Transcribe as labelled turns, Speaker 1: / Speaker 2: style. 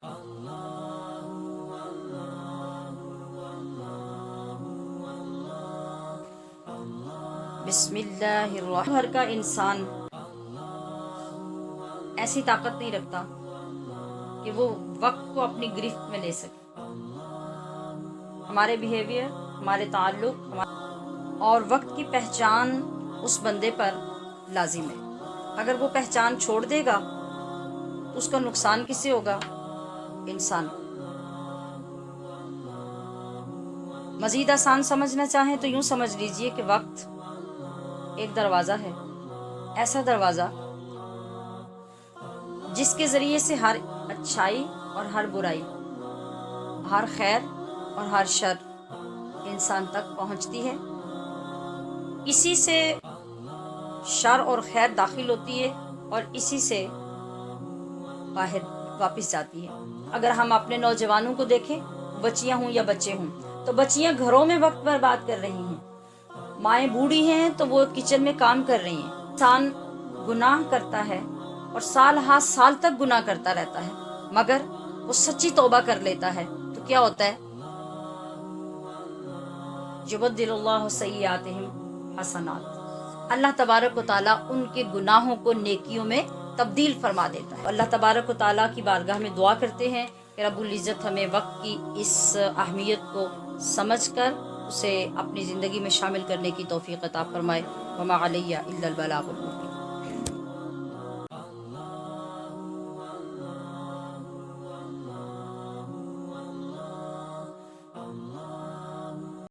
Speaker 1: بسم اللہ الرحمن ہر کا انسان ایسی طاقت نہیں رکھتا کہ وہ وقت کو اپنی گرفت میں لے سکے۔ ہمارے بیہیویئر، ہمارے تعلق اور وقت کی پہچان اس بندے پر لازم ہے۔ اگر وہ پہچان چھوڑ دے گا تو اس کا نقصان کس سے ہوگا؟ انسان۔ مزید آسان سمجھنا چاہیں تو یوں سمجھ لیجئے کہ وقت ایک دروازہ ہے، ایسا دروازہ جس کے ذریعے سے ہر اچھائی اور ہر برائی، ہر خیر اور ہر شر انسان تک پہنچتی ہے۔ اسی سے شر اور خیر داخل ہوتی ہے اور اسی سے باہر واپس جاتی ہے۔ اگر ہم اپنے نوجوانوں کو دیکھیں، بچیاں ہوں یا بچے ہوں، تو بچیاں گھروں میں وقت برباد کر رہی ہیں، مائیں بوڑھی ہیں تو وہ کچن میں کام کر رہی ہیں۔ انسان گناہ کرتا ہے اور سال ہا سال تک گناہ کرتا رہتا ہے، مگر وہ سچی توبہ کر لیتا ہے تو کیا ہوتا ہے؟ یبدل اللہ سیئاتہم حسنات، اللہ تبارک و تعالیٰ ان کے گناہوں کو نیکیوں میں تبدیل فرما دیتا ہے۔ اللہ تبارک و تعالیٰ کی بارگاہ میں دعا کرتے ہیں کہ رب العزت ہمیں وقت کی اس اہمیت کو سمجھ کر اسے اپنی زندگی میں شامل کرنے کی توفیق عطا فرمائے۔ وما علیہ الا البلاغ المبین۔